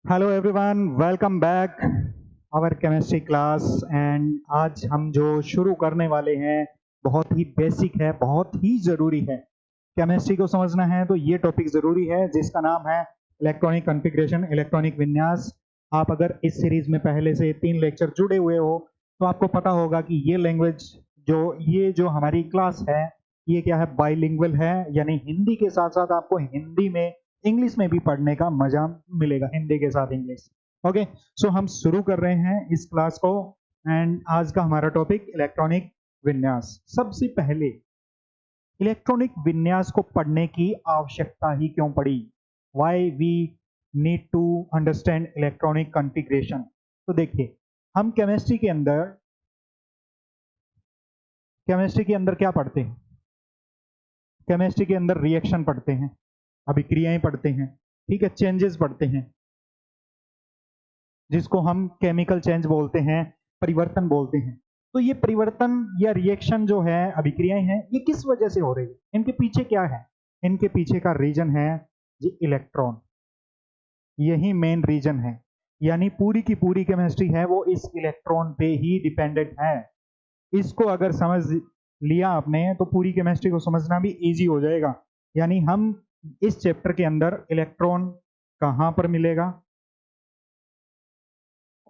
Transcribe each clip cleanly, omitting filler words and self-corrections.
Hello everyone, welcome back our chemistry class. And आज हम जो शुरू करने वाले हैं बहुत ही बेसिक है, बहुत ही ज़रूरी है। केमिस्ट्री को समझना है तो ये टॉपिक ज़रूरी है जिसका नाम है इलेक्ट्रॉनिक कॉन्फ़िगरेशन, इलेक्ट्रॉनिक विन्यास। आप अगर इस सीरीज में पहले से 3 लेक्चर जुड़े हुए हो तो आपको पता होगा कि ये लैंग्वेज जो हमारी क्लास है ये क्या है, बाइलिंगुअल है। यानी हिंदी के साथ साथ आपको हिंदी में इंग्लिश में भी पढ़ने का मजा मिलेगा, हिंदी के साथ इंग्लिश। ओके, सो हम शुरू कर रहे हैं इस क्लास को। एंड आज का हमारा टॉपिक इलेक्ट्रॉनिक विन्यास। सबसे पहले इलेक्ट्रॉनिक विन्यास को पढ़ने की आवश्यकता ही क्यों पड़ी? Why we need to understand electronic configuration. तो देखिए, हम केमिस्ट्री के अंदर क्या पढ़ते हैं? केमिस्ट्री के अंदर रिएक्शन पढ़ते हैं, अभिक्रियाएं पढ़ते हैं, ठीक है, चेंजेस पढ़ते हैं, जिसको हम केमिकल चेंज बोलते हैं, परिवर्तन बोलते हैं। तो ये परिवर्तन या रिएक्शन जो है, अभिक्रियाएं हैं, ये किस वजह से हो रही है? इनके पीछे क्या है? इनके पीछे का रीजन है ये इलेक्ट्रॉन। यही मेन रीजन है। यानी पूरी की पूरी केमिस्ट्री है वो इस इलेक्ट्रॉन पे ही डिपेंडेंट है। इसको अगर समझ लिया आपने तो पूरी केमिस्ट्री को समझना भी इजी हो जाएगा। यानी हम इस चैप्टर के अंदर इलेक्ट्रॉन कहाँ पर मिलेगा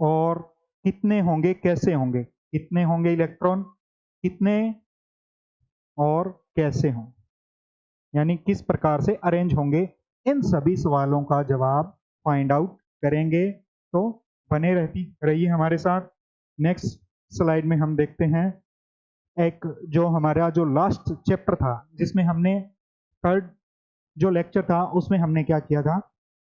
और कितने होंगे, कैसे होंगे, कितने होंगे इलेक्ट्रॉन, कितने और कैसे हों, यानी किस प्रकार से अरेंज होंगे, इन सभी सवालों का जवाब फाइंड आउट करेंगे। तो बने रहिए हमारे साथ। नेक्स्ट स्लाइड में हम देखते हैं एक जो हमारा जो लास्ट चैप्टर था, जिसमें हमने थर्ड जो लेक्चर था उसमें हमने क्या किया था,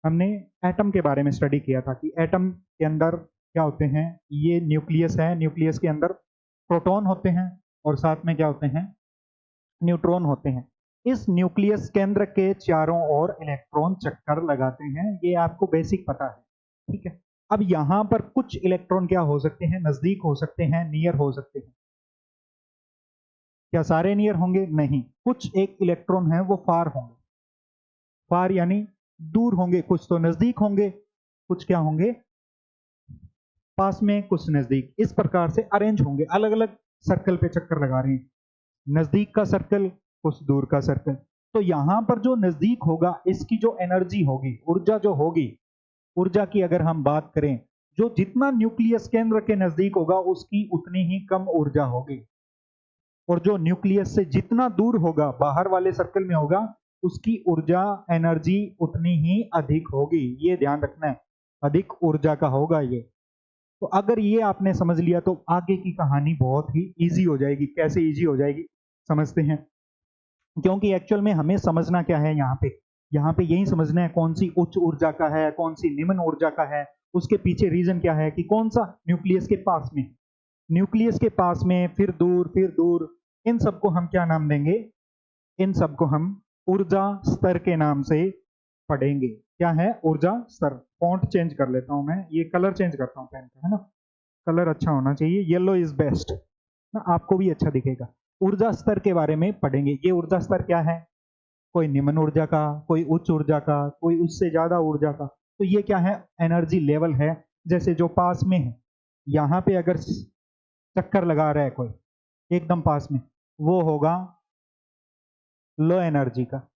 हमने एटम के बारे में स्टडी किया था कि एटम के अंदर क्या होते हैं। ये न्यूक्लियस है, न्यूक्लियस के अंदर प्रोटॉन होते हैं और साथ में क्या होते हैं, न्यूट्रॉन होते हैं। इस न्यूक्लियस केंद्र के चारों ओर इलेक्ट्रॉन चक्कर लगाते हैं, ये आपको बेसिक पता है, ठीक है। अब यहां पर कुछ इलेक्ट्रॉन क्या हो सकते हैं, नजदीक हो सकते हैं, नियर हो सकते हैं। क्या सारे नियर होंगे? नहीं, कुछ एक इलेक्ट्रॉन है वो फार होंगे। फार यानी दूर होंगे, कुछ तो नजदीक होंगे, कुछ क्या होंगे, पास में, कुछ नजदीक। इस प्रकार से अरेंज होंगे, अलग अलग सर्कल पे चक्कर लगा रहे हैं। नजदीक का सर्कल, कुछ दूर का सर्कल। तो यहां पर जो नजदीक होगा इसकी जो एनर्जी होगी, ऊर्जा जो होगी, ऊर्जा की अगर हम बात करें, जो जितना न्यूक्लियस केंद्र के नजदीक होगा उसकी उतनी ही कम ऊर्जा होगी, और जो न्यूक्लियस से जितना दूर होगा, बाहर वाले सर्कल में होगा, उसकी ऊर्जा, एनर्जी उतनी ही अधिक होगी। ये ध्यान रखना है, अधिक ऊर्जा का होगा ये। तो अगर ये आपने समझ लिया तो आगे की कहानी बहुत ही इजी हो जाएगी। कैसे इजी हो जाएगी समझते हैं। क्योंकि एक्चुअल में हमें समझना क्या है यहाँ पे यही समझना है कौन सी उच्च ऊर्जा का है, कौन सी निम्न ऊर्जा का है। उसके पीछे रीजन क्या है कि कौन सा न्यूक्लियस के पास में, न्यूक्लियस के पास में, फिर दूर, इन सबको हम क्या नाम देंगे? इन सबको हम ऊर्जा स्तर के नाम से पढ़ेंगे। क्या है? ऊर्जा स्तर। फॉन्ट चेंज कर लेता हूं मैं, ये कलर चेंज करता हूं पेन का, है ना। कलर अच्छा होना चाहिए, येलो इज बेस्ट ना, आपको भी अच्छा दिखेगा। ऊर्जा स्तर के बारे में पढ़ेंगे। ये ऊर्जा स्तर क्या है? कोई निम्न ऊर्जा का, कोई उच्च ऊर्जा का, कोई उससे ज्यादा ऊर्जा का। तो ये क्या है? एनर्जी लेवल है। जैसे जो पास में है, यहाँ पे अगर चक्कर लगा रहा है कोई एकदम पास में, वो होगा लो एनर्जी का।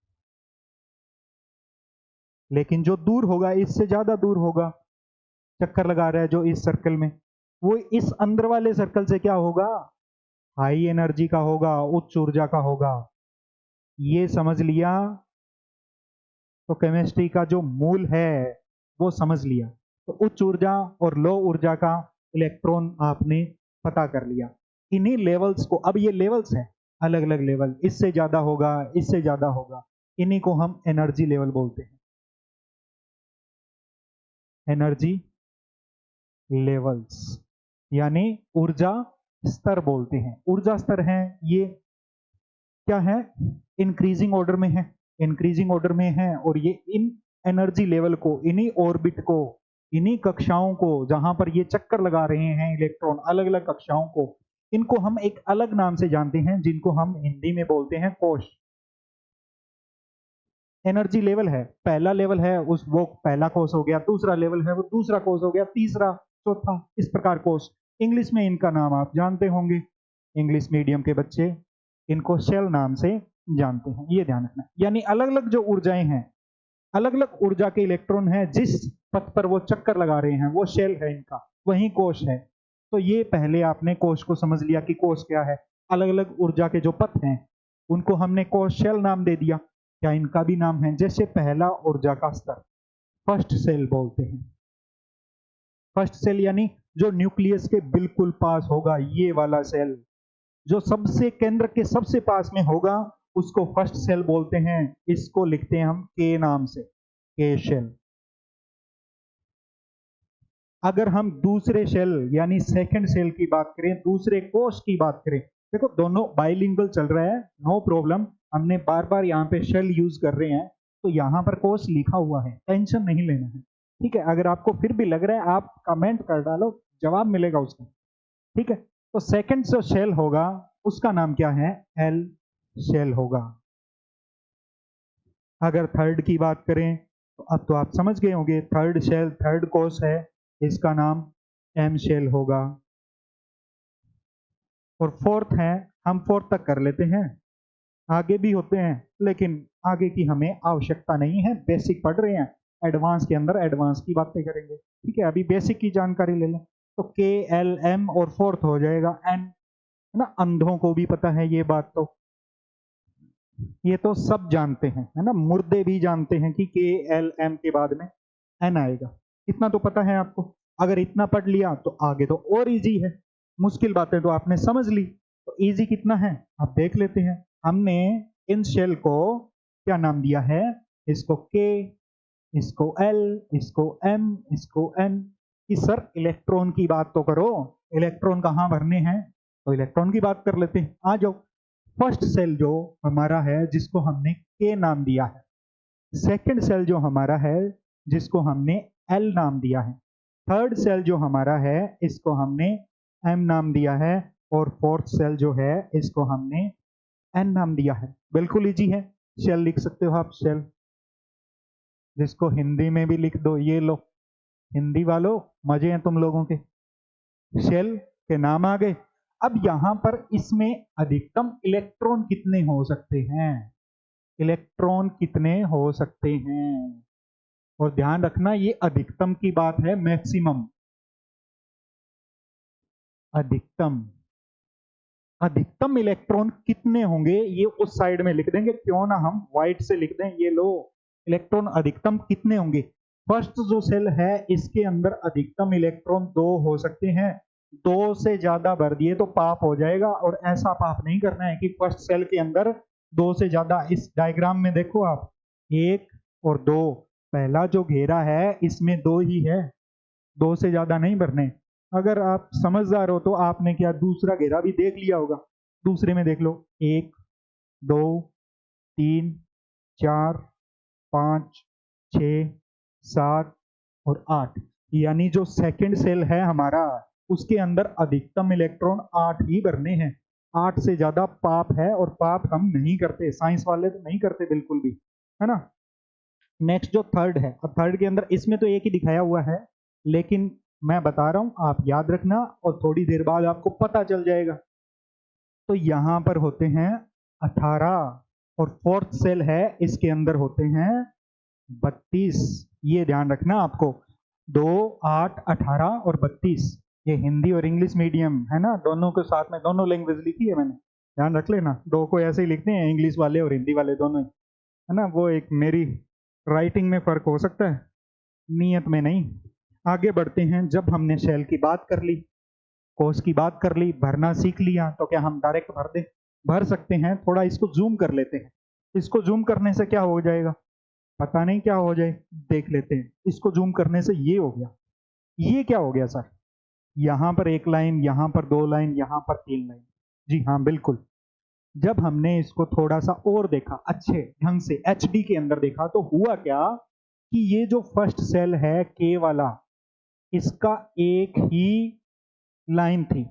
लेकिन जो दूर होगा, इससे ज्यादा दूर होगा, चक्कर लगा रहा है जो इस सर्कल में, वो इस अंदर वाले सर्कल से क्या होगा? हाई एनर्जी का होगा, उच्च ऊर्जा का होगा। ये समझ लिया तो केमिस्ट्री का जो मूल है वो समझ लिया। तो उच्च ऊर्जा और लो ऊर्जा का इलेक्ट्रॉन आपने पता कर लिया। इन्हीं लेवल्स को, अब ये लेवल्स हैं, अलग अलग लेवल, इससे ज्यादा होगा, इससे ज्यादा होगा, इन्हीं को हम एनर्जी लेवल बोलते हैं, एनर्जी लेवल्स, यानी ऊर्जा स्तर बोलते हैं। ऊर्जा स्तर है ये, क्या है? इंक्रीजिंग ऑर्डर में है, इंक्रीजिंग ऑर्डर में है। और ये इन एनर्जी लेवल को, इन्हीं ऑर्बिट को, इन्हीं कक्षाओं को जहां पर ये चक्कर लगा रहे हैं इलेक्ट्रॉन, अलग अलग कक्षाओं को, इनको हम एक अलग नाम से जानते हैं, जिनको हम हिंदी में बोलते हैं कोश। एनर्जी लेवल है, पहला लेवल है उस वो पहला कोष हो गया, दूसरा लेवल है वो दूसरा कोष हो गया, तीसरा चौथा, इस प्रकार कोष। इंग्लिश में इनका नाम आप जानते होंगे, इंग्लिश मीडियम के बच्चे इनको शेल नाम से जानते हैं, ये ध्यान रखना। यानी अलग अलग जो ऊर्जाएं हैं, अलग अलग ऊर्जा के इलेक्ट्रॉन हैं, जिस पथ पर वो चक्कर लगा रहे हैं वो शेल है इनका, वही कोष है। तो ये पहले आपने कोष को समझ लिया कि कोष क्या है। अलग अलग ऊर्जा के जो पथ हैं उनको हमने कोष शेल नाम दे दिया। क्या इनका भी नाम है? जैसे पहला ऊर्जा का स्तर फर्स्ट सेल बोलते हैं। फर्स्ट सेल यानी जो न्यूक्लियस के बिल्कुल पास होगा, ये वाला सेल जो सबसे केंद्र के सबसे पास में होगा उसको फर्स्ट सेल बोलते हैं। इसको लिखते हैं हम के नाम से, के शेल। अगर हम दूसरे शेल यानी सेकंड सेल की बात करें, दूसरे कोष की बात करें, देखो दोनों बाइलिंगुअल चल रहा है, नो प्रॉब्लम। हमने बार बार यहाँ पे शेल यूज कर रहे हैं तो यहाँ पर कोष लिखा हुआ है, टेंशन नहीं लेना है, ठीक है। अगर आपको फिर भी लग रहा है आप कमेंट कर डालो, जवाब मिलेगा उसका, ठीक है। तो सेकंड जो शेल होगा उसका नाम क्या है? एल शेल होगा। अगर थर्ड की बात करें तो अब तो आप समझ गए होंगे, थर्ड शेल थर्ड कोष है, इसका नाम एम शेल होगा। और फोर्थ है, हम फोर्थ तक कर लेते हैं, आगे भी होते हैं लेकिन आगे की हमें आवश्यकता नहीं है, बेसिक पढ़ रहे हैं, एडवांस के अंदर एडवांस की बातें करेंगे, ठीक है। अभी बेसिक की जानकारी ले लें। तो के एल एम और फोर्थ हो जाएगा एन, है ना। अंधों को भी पता है ये बात, तो ये तो सब जानते हैं, है ना। मुर्दे भी जानते हैं कि के एल एम के बाद में एन आएगा, इतना तो पता है आपको। अगर इतना पढ़ लिया तो आगे तो और इजी है, मुश्किल बातें तो आपने समझ ली। तो इजी कितना है आप देख लेते हैं। हमने इन शेल को क्या नाम दिया है? इसको के, इसको एल, इसको एम, इसको एन। कि सर इलेक्ट्रॉन की बात तो करो, इलेक्ट्रॉन कहाँ भरने हैं, तो इलेक्ट्रॉन की बात कर लेते हैं, आ जाओ। फर्स्ट सेल जो हमारा है जिसको हमने के नाम दिया है, सेकंड सेल जो हमारा है जिसको हमने एल नाम दिया है, थर्ड सेल जो हमारा है इसको हमने एम नाम दिया है, और फोर्थ सेल जो है इसको हमने एन नाम दिया है। बिल्कुल इजी है, शेल लिख सकते हो आप, शेल। जिसको हिंदी में भी लिख दो, ये लो हिंदी वालों, मजे हैं तुम लोगों के, शेल के नाम आ गए। अब यहां पर इसमें अधिकतम इलेक्ट्रॉन कितने हो सकते हैं? इलेक्ट्रॉन कितने हो सकते हैं? और ध्यान रखना ये अधिकतम की बात है, मैक्सिमम। अधिकतम, अधिकतम इलेक्ट्रॉन कितने होंगे ये उस साइड में लिख देंगे, क्यों ना हम व्हाइट से लिख दें, ये लो इलेक्ट्रॉन अधिकतम कितने होंगे। फर्स्ट जो सेल है इसके अंदर अधिकतम इलेक्ट्रॉन 2 हो सकते हैं, 2 से ज्यादा भर दिए तो पाप हो जाएगा, और ऐसा पाप नहीं करना है कि फर्स्ट सेल के अंदर 2 से ज्यादा। इस डायग्राम में देखो आप, 1 और 2, पहला जो घेरा है इसमें 2 ही है, 2 से ज्यादा नहीं भरने। अगर आप समझदार हो तो आपने क्या दूसरा घेरा भी देख लिया होगा, दूसरे में देख लो, 1 2 3 4 5 6 7 और 8, यानी जो सेकंड सेल है हमारा उसके अंदर अधिकतम इलेक्ट्रॉन 8 ही भरने हैं। 8 से ज्यादा पाप है, और पाप हम नहीं करते, साइंस वाले तो नहीं करते बिल्कुल भी, है ना। नेक्स्ट जो थर्ड है, अब थर्ड के अंदर इसमें तो एक ही दिखाया हुआ है, लेकिन मैं बता रहा हूं आप याद रखना, और थोड़ी देर बाद आपको पता चल जाएगा। तो यहां पर होते हैं 18, और फोर्थ सेल है इसके अंदर होते हैं 32। ये ध्यान रखना आपको, 2 8 18 और 32, ये हिंदी और इंग्लिश मीडियम है ना, दोनों के साथ में दोनों लैंग्वेज लिखी है मैंने, ध्यान रख लेना। 2 को ऐसे ही लिखते हैं, इंग्लिश वाले और हिंदी वाले दोनों ही, है ना। वो एक मेरी राइटिंग में फर्क हो सकता है, नियत में नहीं। आगे बढ़ते हैं। जब हमने शेल की बात कर ली, कोष की बात कर ली, भरना सीख लिया, तो क्या हम डायरेक्ट भर दें? भर सकते हैं। थोड़ा इसको जूम कर लेते हैं, इसको जूम करने से क्या हो जाएगा पता नहीं, क्या हो जाए देख लेते हैं। इसको जूम करने से ये हो गया, ये क्या हो गया सर? यहां पर 1 लाइन, यहां पर 2 लाइन, यहां पर 3 लाइन। जी हाँ बिल्कुल। जब हमने इसको थोड़ा सा और देखा, अच्छे ढंग से एचडी के अंदर देखा, तो हुआ क्या कि ये जो फर्स्ट सेल है के वाला, इसका एक ही लाइन थी,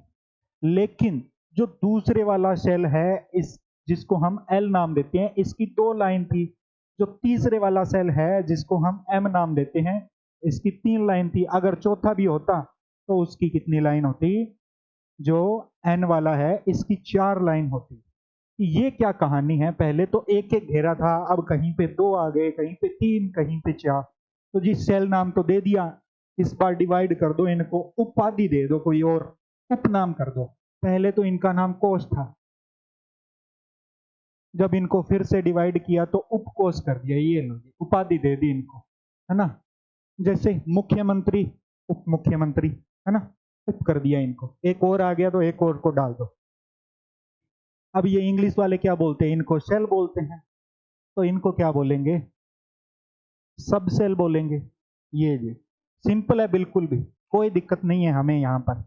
लेकिन जो दूसरे वाला सेल है इस जिसको हम एल नाम देते हैं, इसकी 2 लाइन थी। जो तीसरे वाला सेल है जिसको हम M नाम देते हैं, इसकी 3 लाइन थी, अगर चौथा भी होता तो उसकी कितनी लाइन होती? जो N वाला है इसकी 4 लाइन होती। ये क्या कहानी है? पहले तो एक एक घेरा था, अब कहीं पे 2 आ गए, कहीं पे 3, कहीं पे 4। तो जी सेल नाम तो दे दिया, इस बार डिवाइड कर दो, इनको उपाधि दे दो, कोई और उपनाम कर दो। पहले तो इनका नाम कोश था, जब इनको फिर से डिवाइड किया तो उपकोष कर दिया, ये लो उपाधि दे दी इनको, है ना। जैसे मुख्यमंत्री, उप मुख्यमंत्री, है ना, उप कर दिया इनको। एक और आ गया तो एक और को डाल दो। अब ये इंग्लिश वाले क्या बोलते हैं? इनको सेल बोलते हैं, तो इनको क्या बोलेंगे? सब सेल बोलेंगे। ये जी सिंपल है, बिल्कुल भी कोई दिक्कत नहीं है हमें यहाँ पर।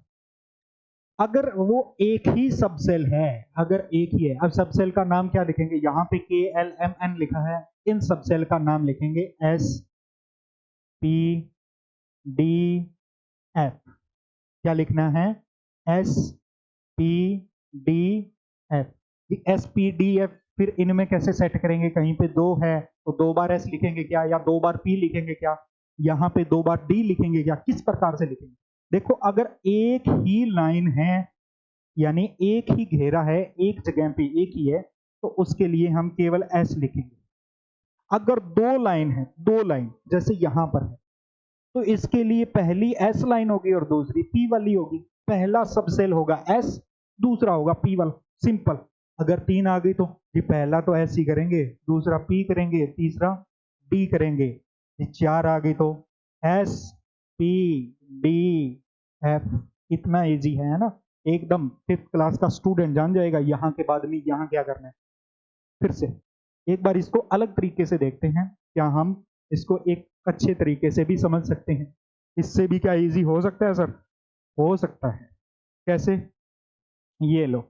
अगर वो एक ही सब सेल है, अगर एक ही है, अब सब सेल का नाम क्या लिखेंगे? यहाँ पे KLMN लिखा है, इन सब सेल का नाम लिखेंगे SPDF। क्या लिखना है? SPDF। SPDF फिर इनमें कैसे सेट करेंगे? कहीं पे 2 है तो 2 बार S लिखेंगे क्या, या 2 बार P लिखेंगे क्या, यहाँ पे 2 बार D लिखेंगे क्या, किस प्रकार से लिखेंगे? देखो अगर एक ही लाइन है, यानी एक ही घेरा है, एक जगह पे एक ही है, तो उसके लिए हम केवल S लिखेंगे। अगर 2 लाइन है, 2 लाइन जैसे यहां पर है, तो इसके लिए पहली S लाइन होगी और दूसरी P वाली होगी। पहला सब सेल होगा S, दूसरा होगा P वाला, सिंपल। अगर 3 आ गई तो ये पहला तो S ही करेंगे, दूसरा P करेंगे, तीसरा D करेंगे। ये 4 आ गई तो S P D F। इतना इजी है ना, एकदम 5th क्लास का स्टूडेंट जान जाएगा यहाँ के बाद में यहाँ क्या करना है। फिर से एक बार इसको अलग तरीके से देखते हैं, क्या हम इसको एक अच्छे तरीके से भी समझ सकते हैं? इससे भी क्या इजी हो सकता है सर? हो सकता है। कैसे? ये लो,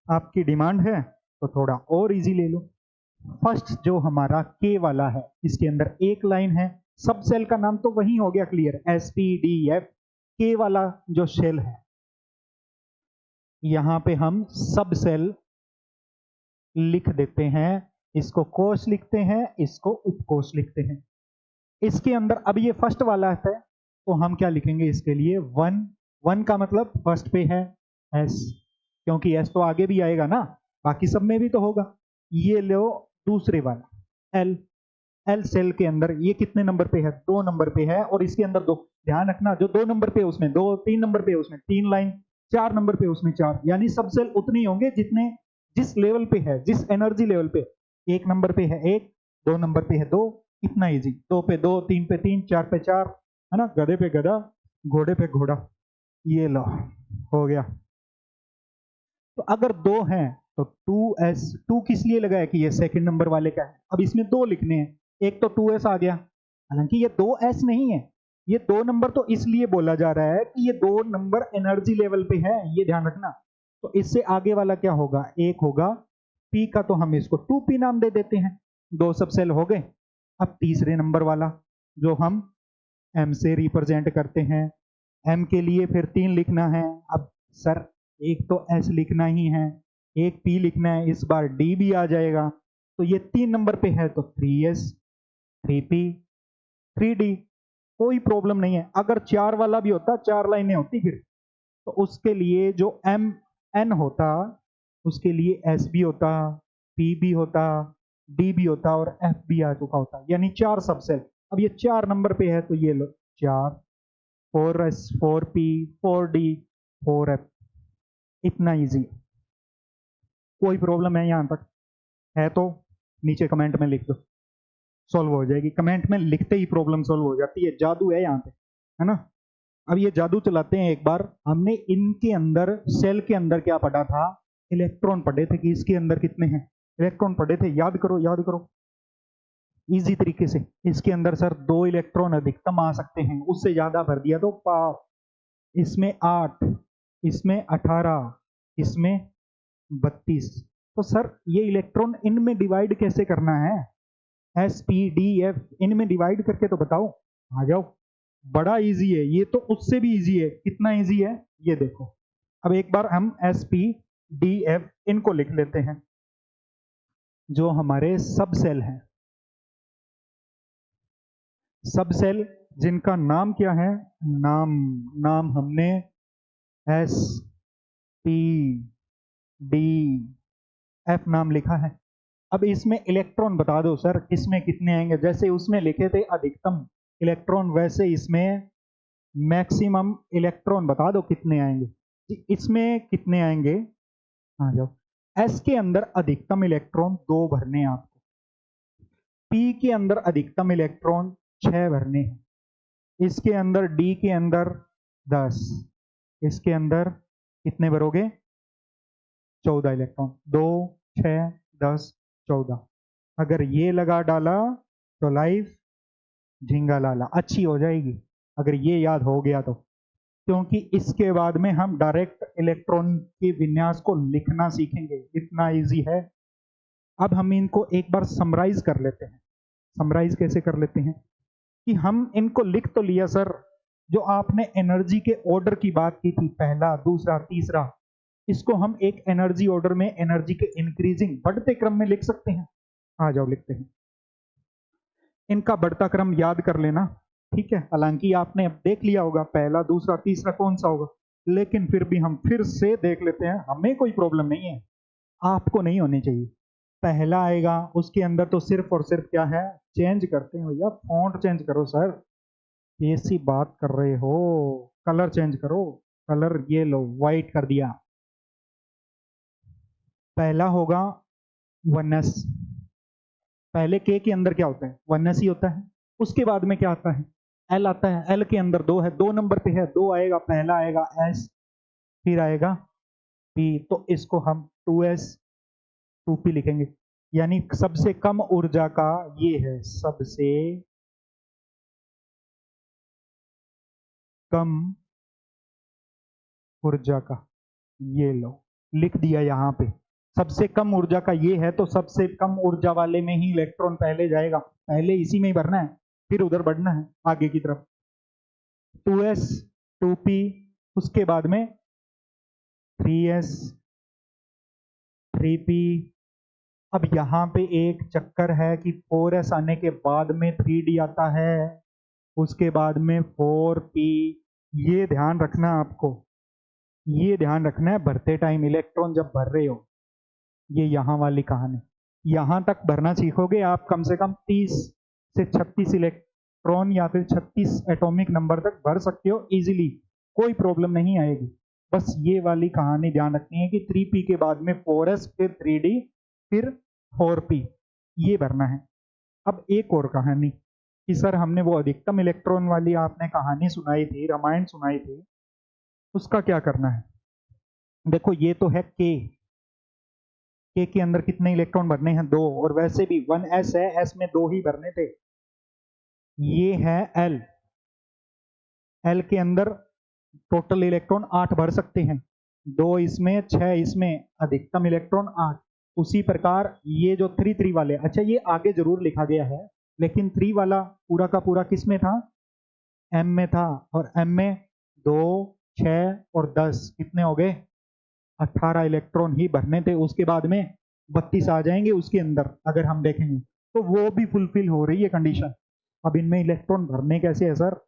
आपकी डिमांड है तो थोड़ा और इजी ले लो। फर्स्ट जो हमारा K वाला है, इसके अंदर एक लाइन है, सब सेल का नाम तो वही हो गया क्लियर, SPDF। K वाला जो सेल है, यहां पे हम सब सेल लिख देते हैं, इसको कोश लिखते हैं, इसको उपकोश लिखते हैं। इसके अंदर अब ये फर्स्ट वाला है, तो हम क्या लिखेंगे इसके लिए? 1। 1 का मतलब फर्स्ट पे है S, क्योंकि S तो आगे भी आएगा ना, बाकी सब में भी तो होगा। ये लो दूसरे वाला L। L सेल के अंदर ये कितने नंबर पे है? 2 नंबर पे है, और इसके अंदर 2, ध्यान रखना, जो 2 नंबर पे है उसमें 2, 3 नंबर पे है उसमें 3 लाइन, 4 नंबर पे उसमें 4, यानी सब सेल उतने ही होंगे जितने, जिस लेवल पे है, जिस एनर्जी लेवल पे। 1 नंबर पे है 1, 2 नंबर पे है 2, इतना इजी। 2 पे 2, 3 पे 3, 4 पे 4, है ना, गधे पे गधा, घोड़े पे घोड़ा। ये लो हो गया। तो अगर 2 हैं तो 2S, 2 किस लिए लगाया? कि ये सेकंड नंबर वाले का है। अब इसमें 2 लिखने हैं, एक तो 2S आ गया, हालांकि ये 2S नहीं है, ये 2 नंबर तो इसलिए बोला जा रहा है कि ये 2 नंबर एनर्जी लेवल पे है, ये ध्यान रखना। तो इससे आगे वाला क्या होगा? एक होगा P का, तो हम इसको 2P नाम दे देते हैं। 2 सब सेल हो गए। अब तीसरे नंबर वाला जो हम M से रिप्रेजेंट करते हैं, M के लिए फिर 3 लिखना है। अब सर एक तो S लिखना ही है, एक P लिखना है, इस बार D भी आ जाएगा। तो ये 3 नंबर पे है तो 3S, 3P, 3D, कोई प्रॉब्लम नहीं है। अगर 4 वाला भी होता, 4 लाइनें होती फिर, तो उसके लिए जो MN होता, उसके लिए S भी होता, P भी होता, D भी होता और F भी आ चुका होता, यानी 4 सब सेल। अब ये 4 नंबर पे है तो ये लो 4, 4S, 4P, 4D, 4F। इतना इजी। कोई प्रॉब्लम है यहां तक? है तो नीचे कमेंट में लिख दो, सॉल्व हो जाएगी। कमेंट में लिखते ही प्रॉब्लम सॉल्व हो जाती है, जादू है यहाँ पे, है ना। अब ये जादू चलाते हैं एक बार। हमने इनके अंदर, सेल के अंदर क्या पढ़ा था? इलेक्ट्रॉन पढ़े थे, कि इसके अंदर कितने हैं इलेक्ट्रॉन पढ़े थे, याद करो याद करो इजी तरीके से। इसके अंदर सर 2 इलेक्ट्रॉन अधिकतम आ सकते हैं, उससे ज्यादा भर दिया तो पाप। इसमें 8, इसमें 18, इसमें 32। तो सर ये इलेक्ट्रॉन इनमें डिवाइड कैसे करना है? SPDF, इनमें डिवाइड करके तो बताओ। आ जाओ, बड़ा इजी है ये तो, उससे भी इजी है। कितना इजी है ये देखो। अब एक बार हम SPDF इनको लिख लेते हैं, जो हमारे सब सेल हैं। सब सेल जिनका नाम क्या है, नाम हमने एस पी डी एफ नाम लिखा है। अब इसमें इलेक्ट्रॉन बता दो सर किसमें कितने आएंगे, जैसे उसमें लिखे थे अधिकतम इलेक्ट्रॉन, वैसे इसमें मैक्सिमम इलेक्ट्रॉन बता दो कितने आएंगे। इसमें कितने आएंगे, आ जाओ। एस के अंदर अधिकतम इलेक्ट्रॉन 2 भरने हैं आपको, पी के अंदर अधिकतम इलेक्ट्रॉन 6 भरने हैं, इसके अंदर डी के अंदर 10, इसके अंदर कितने भरोगे, 14 इलेक्ट्रॉन, 2 6 10 14। अगर ये लगा डाला तो लाइफ झींगा लाला अच्छी हो जाएगी, अगर ये याद हो गया तो, क्योंकि इसके बाद में हम डायरेक्ट इलेक्ट्रॉन के विन्यास को लिखना सीखेंगे, इतना इजी है। अब हम इनको एक बार समराइज कर लेते हैं। समराइज कैसे कर लेते हैं कि हम इनको लिख तो लिया सर, जो आपने एनर्जी के ऑर्डर की बात की थी, पहला दूसरा तीसरा, इसको हम एक एनर्जी ऑर्डर में एनर्जी के इंक्रीजिंग बढ़ते क्रम में लिख सकते हैं। आ जाओ लिखते हैं, इनका बढ़ता क्रम याद कर लेना, ठीक है। हालांकि आपने अब देख लिया होगा पहला दूसरा तीसरा कौन सा होगा, लेकिन फिर भी हम फिर से देख लेते हैं, हमें कोई प्रॉब्लम नहीं है, आपको नहीं होनी चाहिए। पहला आएगा, उसके अंदर तो सिर्फ और सिर्फ क्या है, चेंज करते हैं भैया, फॉन्ट चेंज करो सर, ऐसी बात कर रहे हो, कलर चेंज करो, कलर ये लो व्हाइट कर दिया। पहला होगा 1s, पहले के अंदर क्या होता है, 1s ही होता है। उसके बाद में क्या आता है, एल आता है, एल के अंदर 2 है, 2 नंबर पे है, 2 आएगा, पहला आएगा एस, फिर आएगा पी, तो इसको हम 2s 2p लिखेंगे। यानी सबसे कम ऊर्जा का ये है, सबसे कम ऊर्जा का, ये लो लिख दिया यहां पे, सबसे कम ऊर्जा का ये है, तो सबसे कम ऊर्जा वाले में ही इलेक्ट्रॉन पहले जाएगा, पहले इसी में ही भरना है, फिर उधर बढ़ना है आगे की तरफ। 2s 2p, उसके बाद में 3s 3p। अब यहां पे एक चक्कर है कि 4s आने के बाद में 3d आता है, उसके बाद में 4p, ये ध्यान रखना आपको, ये ध्यान रखना है भरते टाइम इलेक्ट्रॉन जब भर रहे हो, ये यहां वाली कहानी, यहां तक भरना सीखोगे आप, कम से कम 30 से 36 इलेक्ट्रॉन या फिर 36 एटॉमिक नंबर तक भर सकते हो इजीली, कोई प्रॉब्लम नहीं आएगी। बस ये वाली कहानी ध्यान रखनी है कि 3p के बाद में 4s, फिर 3d, फिर 4p, ये भरना है। अब एक और कहानी कि सर हमने वो अधिकतम इलेक्ट्रॉन वाली आपने कहानी सुनाई थी, रामायण सुनाई थी, उसका क्या करना है। देखो ये तो है के के अंदर कितने इलेक्ट्रॉन भरने हैं, 2, और वैसे भी 1s है, s में 2 ही भरने थे। ये है एल, एल के अंदर टोटल इलेक्ट्रॉन 8 भर सकते हैं, 2 इसमें 6 इसमें, अधिकतम इलेक्ट्रॉन 8। उसी प्रकार ये जो 3 3 वाले, अच्छा ये आगे जरूर लिखा गया है, लेकिन 3 वाला पूरा का पूरा किस में था, एम में था, और एम में 2 6 और 10 कितने हो गए, 18 इलेक्ट्रॉन ही भरने थे, उसके बाद में 32 आ जाएंगे उसके अंदर, अगर हम देखेंगे तो वो भी फुलफिल हो रही है कंडीशन। अब इनमें इलेक्ट्रॉन भरने कैसे है सर,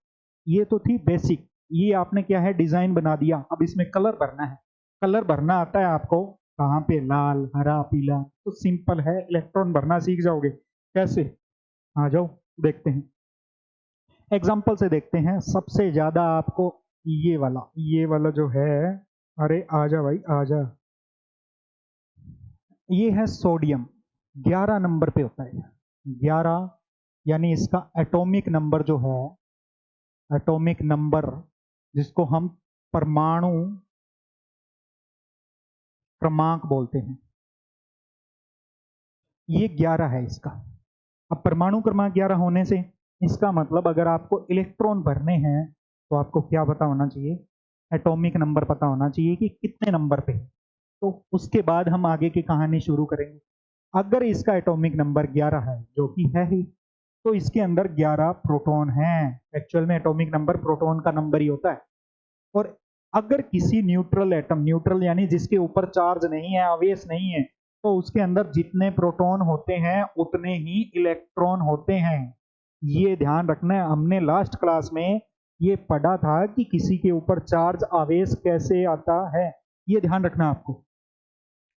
ये तो थी बेसिक, ये आपने क्या है डिजाइन बना दिया, अब इसमें कलर भरना है। कलर भरना आता है आपको, कहाँ पे, लाल हरा पीला, तो सिंपल है, इलेक्ट्रॉन भरना सीख जाओगे। कैसे, आ जाओ देखते हैं, एग्जाम्पल से देखते हैं। सबसे ज्यादा आपको ये वाला जो है, अरे आजा भाई आजा, ये है सोडियम, 11 नंबर पे होता है, 11, यानी इसका एटॉमिक नंबर जो है, एटॉमिक नंबर जिसको हम परमाणु क्रमांक बोलते हैं, ये 11 है इसका। अब परमाणु क्रमांक 11 होने से इसका मतलब अगर आपको इलेक्ट्रॉन भरने हैं तो आपको क्या पता होना चाहिए, एटॉमिक नंबर पता होना चाहिए कि कितने नंबर पे, तो उसके बाद हम आगे की कहानी शुरू करेंगे। अगर इसका एटॉमिक नंबर 11 है, जो कि है ही, तो इसके अंदर 11 प्रोटॉन हैं। एक्चुअल में एटॉमिक नंबर प्रोटॉन का नंबर ही होता है। और अगर किसी न्यूट्रल एटम, न्यूट्रल यानी जिसके ऊपर चार्ज नहीं है, आवेश नहीं है, तो उसके अंदर जितने प्रोटॉन होते हैं उतने ही इलेक्ट्रॉन होते हैं। ये ध्यान रखना है, हमने लास्ट क्लास में ये पढ़ा था कि किसी के ऊपर चार्ज आवेश कैसे आता है, ये ध्यान रखना आपको।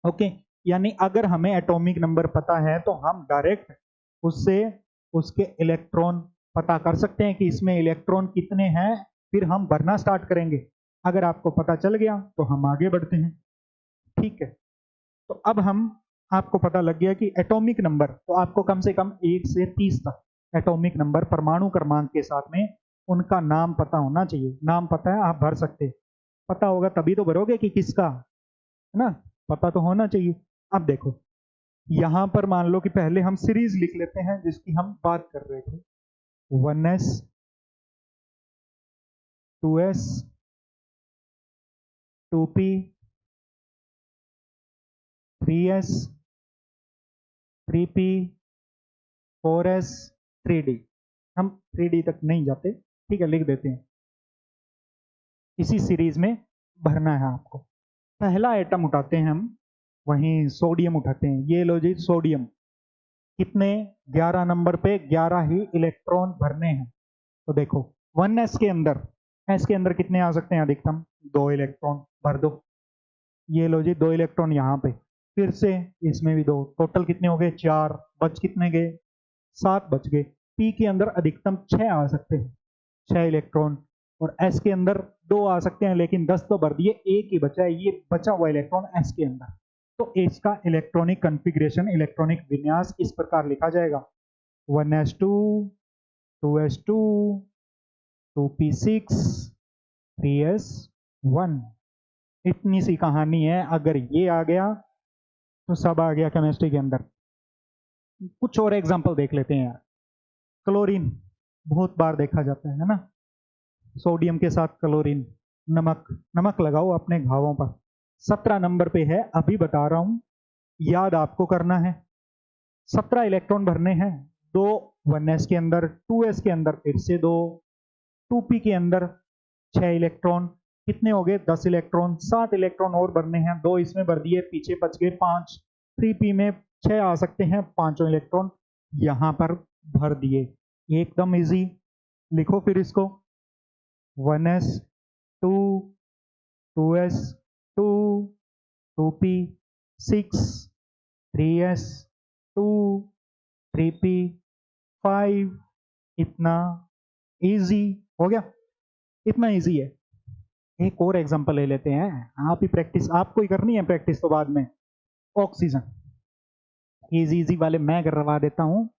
ओके, यानी अगर हमें एटॉमिक नंबर पता है तो हम डायरेक्ट उससे उसके इलेक्ट्रॉन पता कर सकते हैं कि इसमें इलेक्ट्रॉन कितने हैं, फिर हम भरना स्टार्ट करेंगे। अगर आपको पता चल गया तो हम आगे बढ़ते हैं। ठीक है, तो अब हम आपको पता लग गया कि एटॉमिक नंबर, तो आपको कम से कम 1 से 30 तक एटॉमिक नंबर परमाणु क्रमांक के साथ में उनका नाम पता होना चाहिए। नाम पता है, आप भर सकते, पता होगा तभी तो भरोगे कि किसका, है ना, पता तो होना चाहिए। अब देखो यहां पर मान लो कि पहले हम सीरीज लिख लेते हैं जिसकी हम बात कर रहे थे, 1s 2s 2p 3s 3p 4s 3d। हम 3d तक नहीं जाते, ठीक है, लिख देते हैं। इसी सीरीज में भरना है आपको। पहला एटम उठाते हैं हम, वहीं सोडियम उठाते हैं। ये लो जी सोडियम, कितने, 11 नंबर पे 11 ही इलेक्ट्रॉन भरने हैं। तो देखो 1s के अंदर, एस के अंदर कितने आ सकते हैं अधिकतम, 2 इलेक्ट्रॉन, भर दो। ये लो जी 2 इलेक्ट्रॉन यहाँ पे, फिर से इसमें भी 2, टोटल कितने हो गए, 4, बच कितने गए, 7 बच गए। पी के अंदर अधिकतम 6 आ सकते हैं, 6 इलेक्ट्रॉन, और एस के अंदर 2 आ सकते हैं, लेकिन 10 तो भर दिए, एक ही बचा है, ये बचा हुआ इलेक्ट्रॉन एस के अंदर। तो इसका इलेक्ट्रॉनिक कॉन्फ़िगरेशन, इलेक्ट्रॉनिक विन्यास इस प्रकार लिखा जाएगा, 1s2 2s2 2p6 3s1। इतनी सी कहानी है। अगर ये आ गया तो सब आ गया केमिस्ट्री के अंदर। कुछ और एग्जांपल देख लेते हैं यार। क्लोरीन बहुत बार देखा जाता है ना, सोडियम के साथ क्लोरीन, नमक, नमक लगाओ अपने घावों पर। 17 नंबर पे है, अभी बता रहा हूं, याद आपको करना है। 17 इलेक्ट्रॉन भरने हैं, 2 1s के अंदर, 2s के अंदर फिर से 2, 2p के अंदर 6 इलेक्ट्रॉन, कितने हो गए, 10 इलेक्ट्रॉन, 7 इलेक्ट्रॉन और भरने हैं, 2 इसमें भर दिए, पीछे बच गए 5, 3p में 6 आ सकते हैं, पांचों इलेक्ट्रॉन यहां पर भर दिए। एकदम इजी। लिखो फिर इसको, 1s 2 2s 2 2p 6 3s 2 3p 5। इतना इजी हो गया, इतना इजी है। एक और एग्जांपल ले लेते हैं, आप ही प्रैक्टिस, आपको ही करनी है प्रैक्टिस तो बाद में। ऑक्सीजन, इजी इजी वाले मैं करवा देता हूँ,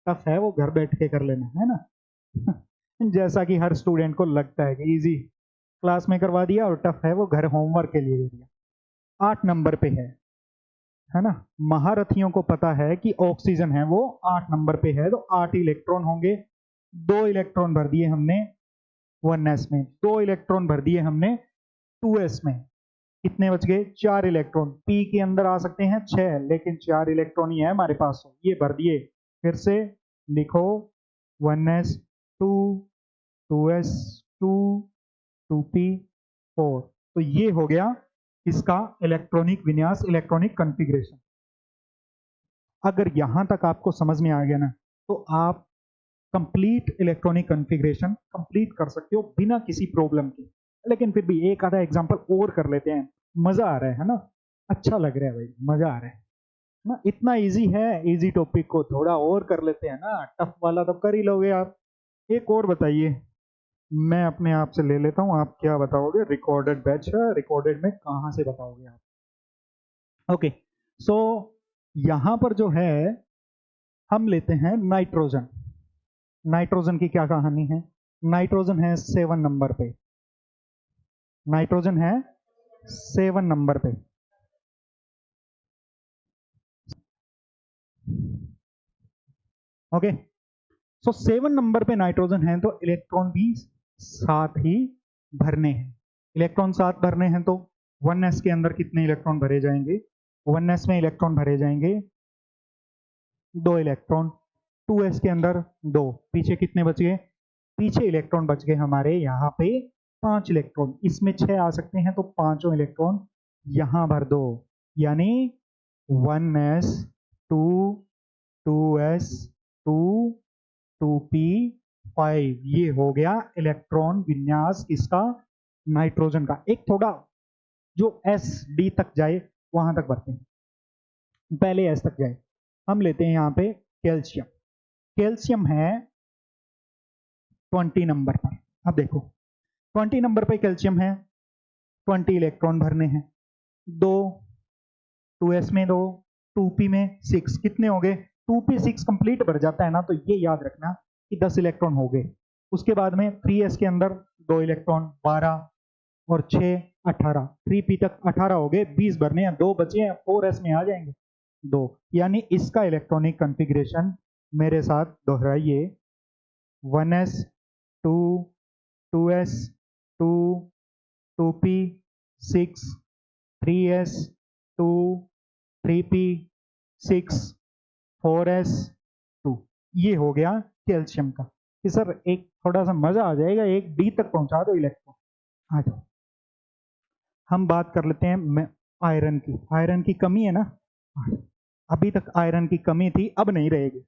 टफ है वो घर बैठ के कर लेना, है ना। जैसा कि हर स्टूडेंट को लगता है कि इजी क्लास में करवा दिया और टफ है वो घर होमवर्क के लिए दे दिया। 8 नंबर पे है ना। महारथियों को पता है कि ऑक्सीजन है वो 8 नंबर पे है, तो 8 इलेक्ट्रॉन होंगे। 2 इलेक्ट्रॉन भर दिए हमने 1s में, 2 इलेक्ट्रॉन भर दिए हमने 2s में, कितने बच गए, 4 इलेक्ट्रॉन। पी के अंदर आ सकते हैं 6, लेकिन 4 इलेक्ट्रॉन ही है हमारे पास, ये भर दिए। फिर से लिखो, 1s 2 2s 2 2p 4। तो ये हो गया इसका इलेक्ट्रॉनिक विन्यास, इलेक्ट्रॉनिक कॉन्फ़िगरेशन। अगर यहां तक आपको समझ में आ गया ना, तो आप कंप्लीट इलेक्ट्रॉनिक कॉन्फ़िगरेशन कंप्लीट कर सकते हो बिना किसी प्रॉब्लम के। लेकिन फिर भी एक आधा एग्जांपल और कर लेते हैं, मजा आ रहा है ना, अच्छा लग रहा है भाई, मजा आ रहा है ना। इतना इजी है, इजी टॉपिक को थोड़ा और कर लेते हैं ना, टफ वाला तो कर ही लोगे आप। एक और बताइए, मैं अपने आप से ले लेता हूं, आप क्या बताओगे, रिकॉर्डेड बैच है, रिकॉर्डेड में कहां से बताओगे आप। ओके, सो यहां पर जो है हम लेते हैं नाइट्रोजन। नाइट्रोजन की क्या कहानी है, नाइट्रोजन है 7 नंबर पे, नाइट्रोजन है 7 नंबर पे। ओके, सो 7 नंबर पे नाइट्रोजन है, तो इलेक्ट्रॉन भी 7 ही भरने हैं। इलेक्ट्रॉन 7 भरने हैं, तो 1s के अंदर कितने इलेक्ट्रॉन भरे जाएंगे, 1s में इलेक्ट्रॉन भरे जाएंगे 2 इलेक्ट्रॉन, 2s के अंदर 2, पीछे कितने बच गए, पीछे इलेक्ट्रॉन बच गए हमारे यहाँ पे 5 इलेक्ट्रॉन, इसमें 6 आ सकते हैं, तो पांचों इलेक्ट्रॉन यहां भर दो। यानी 1s 2 2s 2 2p5। ये हो गया इलेक्ट्रॉन विन्यास किसका, नाइट्रोजन का। एक थोड़ा जो एस डी तक जाए वहां तक बढ़ते हैं, पहले एस तक जाए। हम लेते हैं यहाँ पे कैल्शियम। कैल्शियम है 20 नंबर पर। अब देखो 20 नंबर पे कैल्शियम है, 20 इलेक्ट्रॉन भरने हैं, दो 2s में 2, 2p में 6, कितने हो गए, 2p 6 कंप्लीट भर जाता है ना, तो ये याद रखना कि 10 इलेक्ट्रॉन हो गए। उसके बाद में 3s के अंदर 2 इलेक्ट्रॉन 12 और 6 18, 3p तक 18 हो गए, 20 भरने हैं, 2 बचे हैं, 4s में आ जाएंगे 2। यानी इसका इलेक्ट्रॉनिक कॉन्फ़िगरेशन मेरे साथ दोहराइए, 1s 2 2s 2 2p 6 3s 2 3p 6 4s 2। ये हो गया कैल्शियम का। कि सर एक थोड़ा सा मजा आ जाएगा, एक डी तक पहुंचा दो इलेक्ट्रॉन। आ जाओ, हम बात कर लेते हैं आयरन की। आयरन की कमी है ना, अभी तक आयरन की कमी थी, अब नहीं रहेगी।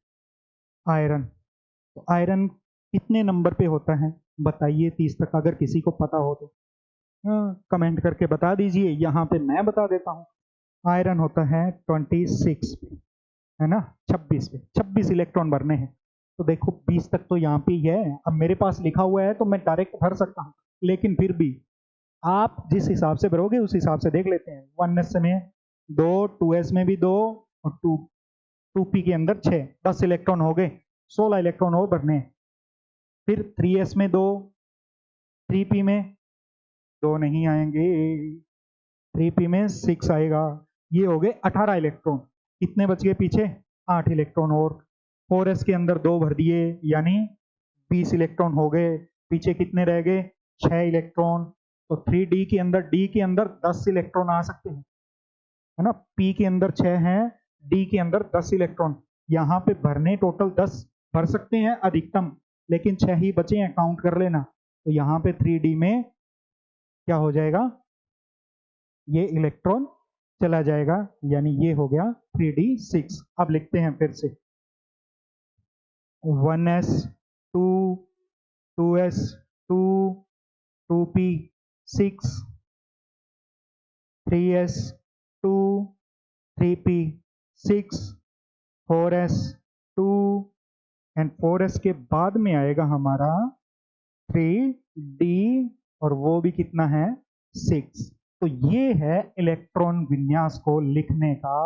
आयरन, तो आयरन कितने नंबर पे होता है बताइए 30 तक, अगर किसी को पता हो तो कमेंट करके बता दीजिए, यहाँ पे मैं बता देता हूँ। आयरन होता है 26 पे, है ना, 26 पे 26 इलेक्ट्रॉन भरने हैं। तो देखो 20 तक तो यहाँ पे ही है, अब मेरे पास लिखा हुआ है तो मैं डायरेक्ट भर सकता हूँ, लेकिन फिर भी आप जिस हिसाब से भरोगे उस हिसाब से देख लेते हैं। 1s में 2, 2s में भी 2 और 2p के अंदर 6, 10 इलेक्ट्रॉन हो गए, 16 इलेक्ट्रॉन और भरने हैं। फिर 3s में 2, 3p में 2 नहीं आएंगे, 3p में 6 आएगा, ये हो गए 18 इलेक्ट्रॉन। कितने बच गए पीछे, 8 इलेक्ट्रॉन और। 4s के अंदर 2 भर दिए, यानी 20 इलेक्ट्रॉन हो गए, पीछे कितने रह गए, 6 इलेक्ट्रॉन। तो 3d के अंदर, d के अंदर 10 इलेक्ट्रॉन आ सकते हैं, है ना, p के अंदर 6 हैं, d के अंदर 10 इलेक्ट्रॉन। यहाँ पे भरने टोटल 10 भर सकते हैं अधिकतम, लेकिन 6 ही बचे हैं, काउंट कर लेना। तो यहाँ पे 3d में क्या हो जाएगा, ये इलेक्ट्रॉन चला जाएगा, यानी ये हो गया 3d6। अब लिखते हैं फिर से, 1s 2 2s 2 2p 6 3s 2 3p 6 4s 2 and 4s के बाद में आएगा हमारा 3d, और वो भी कितना है 6। तो ये है इलेक्ट्रॉन विन्यास को लिखने का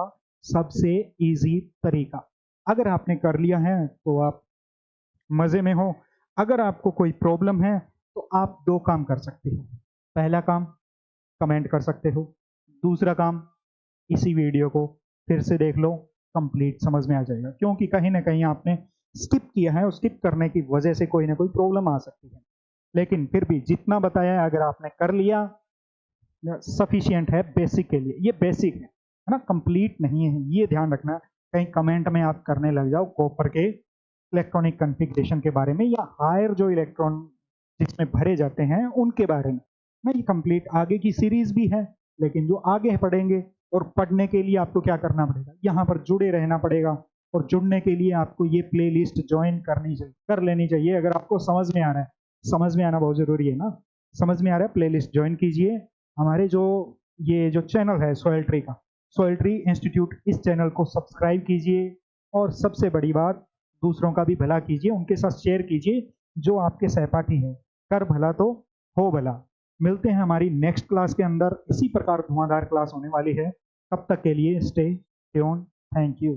सबसे इजी तरीका। अगर आपने कर लिया है तो आप मजे में हो। अगर आपको कोई प्रॉब्लम है तो आप दो काम कर सकते हो। पहला काम, कमेंट कर सकते हो। दूसरा काम, इसी वीडियो को फिर से देख लो, कंप्लीट समझ में आ जाएगा। क्योंकि कहीं ना कहीं आपने स्किप किया है, और स्किप करने की वजह से कोई ना कोई प्रॉब्लम आ सकती है। लेकिन फिर भी जितना बताया है अगर आपने कर लिया, सफिशिएंट है बेसिक के लिए। ये बेसिक है ना, कंप्लीट नहीं है, ये ध्यान रखना। कहीं कमेंट में आप करने लग जाओ कॉपर के इलेक्ट्रॉनिक कॉन्फ़िगरेशन के बारे में, या हायर जो इलेक्ट्रॉन जिसमें भरे जाते हैं उनके बारे में। नहीं, कंप्लीट आगे की सीरीज भी है, लेकिन जो आगे पढ़ेंगे, और पढ़ने के लिए आपको क्या करना पड़ेगा, यहाँ पर जुड़े रहना पड़ेगा। और जुड़ने के लिए आपको ये प्लेलिस्ट ज्वाइन करनी चाहिए, कर लेनी चाहिए। अगर आपको समझ में आ रहा है, समझ में आना बहुत जरूरी है ना, समझ में आ रहा है, प्लेलिस्ट ज्वाइन कीजिए। हमारे जो ये जो चैनल है सॉइल ट्री का, सॉइल ट्री इंस्टीट्यूट, इस चैनल को सब्सक्राइब कीजिए। और सबसे बड़ी बात, दूसरों का भी भला कीजिए, उनके साथ शेयर कीजिए जो आपके सहपाठी हैं। कर भला तो हो भला। मिलते हैं हमारी नेक्स्ट क्लास के अंदर, इसी प्रकार धुआंधार क्लास होने वाली है। तब तक के लिए स्टे ट्यून, थैंक यू।